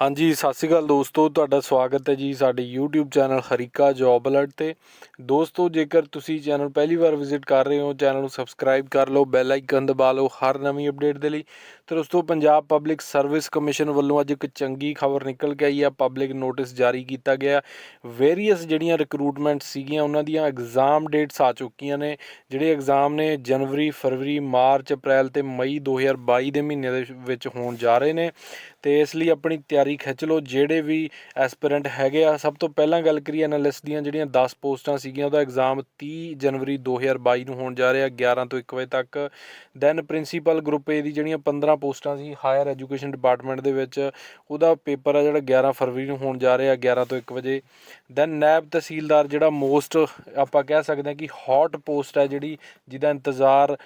हाँ जी, सत श्री अकाल दोस्तों, तुहाडा स्वागत है जी साडे यूट्यूब चैनल हरीका जॉब अलर्ट ते। दोस्तों, जेकर तुसी चैनल पहली बार विजिट कर रहे हो, चैनल को सबसक्राइब कर लो, बैल आइकन दबा लो हर नवीं अपडेट दे लई। तो दोस्तों, पंजाब पब्लिक सर्विस कमीशन वालों अज एक चंगी खबर निकल के आई है। पब्लिक नोटिस जारी किया गया। वेरीअस जिहड़ियां रिक्रूटमेंट सीगियां उन्हां दियां एग्जाम डेट्स आ चुकियां ने। ਜਿਹੜੇ एग्जाम ने जनवरी, फरवरी, मार्च, अप्रैल ਤੇ मई 2022 ਦੇ ਮਹੀਨੇ ਦੇ ਵਿੱਚ ਹੋਣ ਜਾ ਰਹੇ ਨੇ। ਤੇ ਇਸ ਲਈ ਆਪਣੀ ਤਿਆਰੀ ਖਿੱਚ ਲਓ। ਜਿਹੜੇ ਵੀ ਐਸਪੀਰੈਂਟ ਹੈਗੇ ਆ, ਸਭ ਤੋਂ ਪਹਿਲਾਂ ਗੱਲ ਕਰੀਏ ਐਨਾਲਿਸਟ ਦੀਆਂ ਜਿਹੜੀਆਂ 10 ਪੋਸਟਾਂ ਸੀਗੀਆਂ, ਉਹਦਾ ਐਗਜ਼ਾਮ 30 ਜਨਵਰੀ 2022 ਨੂੰ ਹੋਣ ਜਾ ਰਿਹਾ 11 ਤੋਂ 1 ਵਜੇ ਤੱਕ। ਦੈਨ ਪ੍ਰਿੰਸੀਪਲ ਗਰੁੱਪ ਏ ਦੀ ਜਿਹੜੀਆਂ 15 ਪੋਸਟਾਂ ਸੀ ਹਾਇਰ ਐਜੂਕੇਸ਼ਨ ਡਿਪਾਰਟਮੈਂਟ ਦੇ ਵਿੱਚ, ਉਹਦਾ ਪੇਪਰ ਆ ਜਿਹੜਾ 11 ਫਰਵਰੀ ਨੂੰ ਹੋਣ ਜਾ ਰਿਹਾ 11 ਤੋਂ 1 ਵਜੇ। ਦੈਨ ਨਾਇਬ ਤਹਿਸੀਲਦਾਰ ਜਿਹੜਾ ਮੋਸਟ ਆਪਾਂ ਕਹਿ ਸਕਦੇ ਹਾਂ ਕਿ ਹੌਟ ਪੋਸਟ ਹੈ, ਜਿਹੜੀ ਜਿਹਦਾ ਇੰਤਜ਼ਾਰ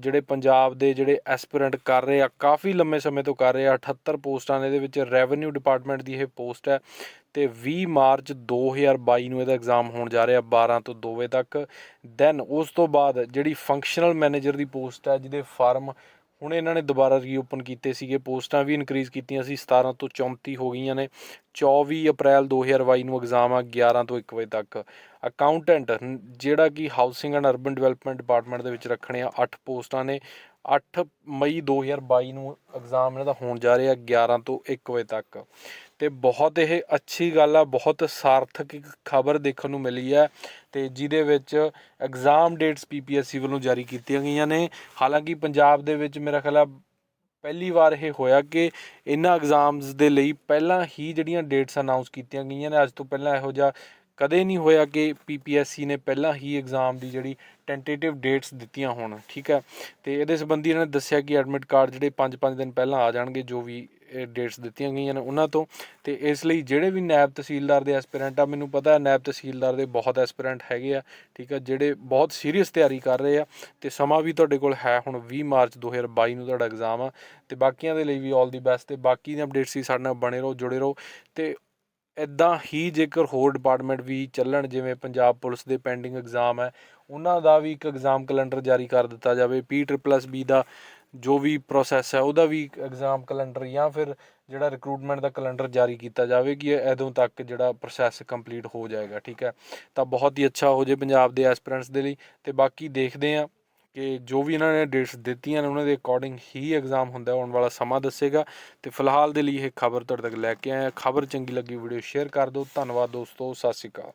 ਜਿਹੜੇ ਪੰਜਾਬ ਦੇ ਜਿਹੜੇ ਐਸਪੀਰੈਂਟ ਕਰ ਰਹੇ ਆ, ਕਾਫੀ ਲੰਮੇ ਸਮੇਂ ਤੋਂ ਕਰ ਰਹੇ ਆ। 78 ਪੋਸਟਾਂ ਨੇ ਇਹਦੇ ਵਿੱਚ। ਰੈਵਨਿਊ ਡਿਪਾਰਟਮੈਂਟ ਦੀ ਇਹ ਪੋਸਟ ਹੈ ਅਤੇ 20 ਮਾਰਚ 2022 ਨੂੰ ਇਹਦਾ ਐਗਜ਼ਾਮ ਹੋਣ ਜਾ ਰਿਹਾ 12 ਤੋਂ 2 ਵਜੇ ਤੱਕ। ਦੈਨ ਉਸ ਤੋਂ ਬਾਅਦ ਜਿਹੜੀ ਫੰਕਸ਼ਨਲ ਮੈਨੇਜਰ ਦੀ ਪੋਸਟ ਹੈ, ਜਿਹਦੇ ਫਾਰਮ ਹੁਣ ਇਹਨਾਂ ਨੇ ਦੁਬਾਰਾ ਰੀਓਪਨ ਕੀਤੇ ਸੀਗੇ। ਪੋਸਟਾਂ ਵੀ ਇਨਕਰੀਜ਼ ਕੀਤੀਆਂ ਸੀ, 17 ਤੋਂ 34 ਹੋ ਗਈਆਂ ਨੇ। 24 ਅਪ੍ਰੈਲ 2022 ਨੂੰ ਐਗਜ਼ਾਮ ਆ 11 ਤੋਂ 1 ਵਜੇ ਤੱਕ। ਅਕਾਊਂਟੈਂਟ ਜਿਹੜਾ ਕਿ housing and urban development department ਦੇ ਵਿੱਚ ਰੱਖਣੇ ਆ, 8 ਪੋਸਟਾਂ ਨੇ। 8 ਮਈ 2022 ਨੂੰ ਐਗਜ਼ਾਮ ਇਹਨਾਂ ਦਾ ਹੋਣ ਜਾ ਰਿਹਾ 11 ਤੋਂ 1 ਵਜੇ ਤੱਕ। ਅਤੇ ਬਹੁਤ ਇਹ ਅੱਛੀ ਗੱਲ ਆ, ਬਹੁਤ ਸਾਰਥਕ ਇੱਕ ਖਬਰ ਦੇਖਣ ਨੂੰ ਮਿਲੀ ਹੈ। ਅਤੇ ਜਿਹਦੇ ਵਿੱਚ ਐਗਜ਼ਾਮ ਡੇਟਸ PPSC ਵੱਲੋਂ ਜਾਰੀ ਕੀਤੀਆਂ ਗਈਆਂ ਨੇ। ਹਾਲਾਂਕਿ ਪੰਜਾਬ ਦੇ ਵਿੱਚ ਮੇਰਾ ਖਿਆਲ ਆ ਪਹਿਲੀ ਵਾਰ ਇਹ ਹੋਇਆ ਕਿ ਇਹਨਾਂ ਐਗਜ਼ਾਮਸ ਦੇ ਲਈ ਪਹਿਲਾਂ ਹੀ ਜਿਹੜੀਆਂ ਡੇਟਸ ਅਨਾਊਂਸ ਕੀਤੀਆਂ ਗਈਆਂ ਨੇ। ਅੱਜ ਤੋਂ ਪਹਿਲਾਂ ਇਹੋ ਜਿਹਾ ਕਦੇ ਨਹੀਂ ਹੋਇਆ ਕਿ PPSC ਨੇ ਪਹਿਲਾਂ ਹੀ ਐਗਜ਼ਾਮ ਦੀ ਜਿਹੜੀ ਟੈਂਟੇਟਿਵ ਡੇਟਸ ਦਿੱਤੀਆਂ ਹੋਣ। ਠੀਕ ਹੈ, ਅਤੇ ਇਹਦੇ ਸੰਬੰਧੀ ਇਹਨਾਂ ਨੇ ਦੱਸਿਆ ਕਿ ਐਡਮਿਟ ਕਾਰਡ ਜਿਹੜੇ 5-5 ਦਿਨ ਪਹਿਲਾਂ ਆ ਜਾਣਗੇ, ਜੋ ਵੀ ਡੇਟਸ ਦਿੱਤੀਆਂ ਗਈਆਂ ਨੇ ਉਹਨਾਂ ਤੋਂ। ਅਤੇ ਇਸ ਲਈ ਜਿਹੜੇ ਵੀ ਨਾਇਬ ਤਹਿਸੀਲਦਾਰ ਦੇ ਐਸਪੀਰੈਂਟ ਆ, ਮੈਨੂੰ ਪਤਾ ਨਾਇਬ ਤਹਿਸੀਲਦਾਰ ਦੇ ਬਹੁਤ ਐਸਪੀਰੈਂਟ ਹੈਗੇ ਆ, ਠੀਕ ਆ, ਜਿਹੜੇ ਬਹੁਤ ਸੀਰੀਅਸ ਤਿਆਰੀ ਕਰ ਰਹੇ ਆ। ਅਤੇ ਸਮਾਂ ਵੀ ਤੁਹਾਡੇ ਕੋਲ ਹੈ ਹੁਣ 20 ਮਾਰਚ 2022 ਨੂੰ ਤੁਹਾਡਾ ਐਗਜ਼ਾਮ ਆ। ਅਤੇ ਬਾਕੀਆਂ ਦੇ ਲਈ ਵੀ ਆਲ ਦੀ ਬੈਸਟ। ਅਤੇ ਬਾਕੀ ਦੀਆਂ ਅਪਡੇਟਸ ਵੀ ਸਾਡੇ ਨਾਲ ਬਣੇ ਰਹੋ, ਜੁੜੇ ਰਹੋ। ਅਤੇ ਇੱਦਾਂ ਹੀ ਜੇਕਰ ਹੋਰ ਡਿਪਾਰਟਮੈਂਟ ਵੀ ਚੱਲਣ, ਜਿਵੇਂ ਪੰਜਾਬ ਪੁਲਿਸ ਦੇ ਪੈਂਡਿੰਗ ਐਗਜ਼ਾਮ ਹੈ, ਉਹਨਾਂ ਦਾ ਵੀ ਇੱਕ ਐਗਜ਼ਾਮ ਕੈਲੰਡਰ ਜਾਰੀ ਕਰ ਦਿੱਤਾ ਜਾਵੇ। PSSB ਦਾ ਜੋ ਵੀ ਪ੍ਰੋਸੈਸ ਹੈ, ਉਹਦਾ ਵੀ ਐਗਜ਼ਾਮ ਕੈਲੰਡਰ ਜਾਂ ਫਿਰ ਜਿਹੜਾ ਰਿਕਰੂਟਮੈਂਟ ਦਾ ਕੈਲੰਡਰ ਜਾਰੀ ਕੀਤਾ ਜਾਵੇ ਕਿ ਉਦੋਂ ਤੱਕ ਜਿਹੜਾ ਪ੍ਰੋਸੈਸ ਕੰਪਲੀਟ ਹੋ ਜਾਏਗਾ। ਠੀਕ ਹੈ, ਤਾਂ ਬਹੁਤ ਹੀ ਅੱਛਾ ਹੋ ਜੇ ਪੰਜਾਬ ਦੇ ਐਸਪੀਰੈਂਟਸ ਦੇ ਲਈ। ਅਤੇ ਬਾਕੀ ਦੇਖਦੇ ਹਾਂ ਕਿ ਜੋ ਵੀ ਇਹਨਾਂ ਨੇ ਡੇਟਸ ਦਿੱਤੀਆਂ ਨੇ ਉਹਨਾਂ ਦੇ ਅਕੋਰਡਿੰਗ ਹੀ ਐਗਜ਼ਾਮ ਹੁੰਦਾ, ਆਉਣ ਵਾਲਾ ਸਮਾਂ ਦੱਸੇਗਾ। ਅਤੇ ਫਿਲਹਾਲ ਦੇ ਲਈ ਇਹ ਖਬਰ ਤੁਹਾਡੇ ਤੱਕ ਲੈ ਕੇ ਆਏ ਹਾਂ। ਖਬਰ ਚੰਗੀ ਲੱਗੀ ਵੀਡੀਓ ਸ਼ੇਅਰ ਕਰ ਦਿਓ। ਧੰਨਵਾਦ ਦੋਸਤੋ, ਸਤਿ ਸ਼੍ਰੀ ਅਕਾਲ।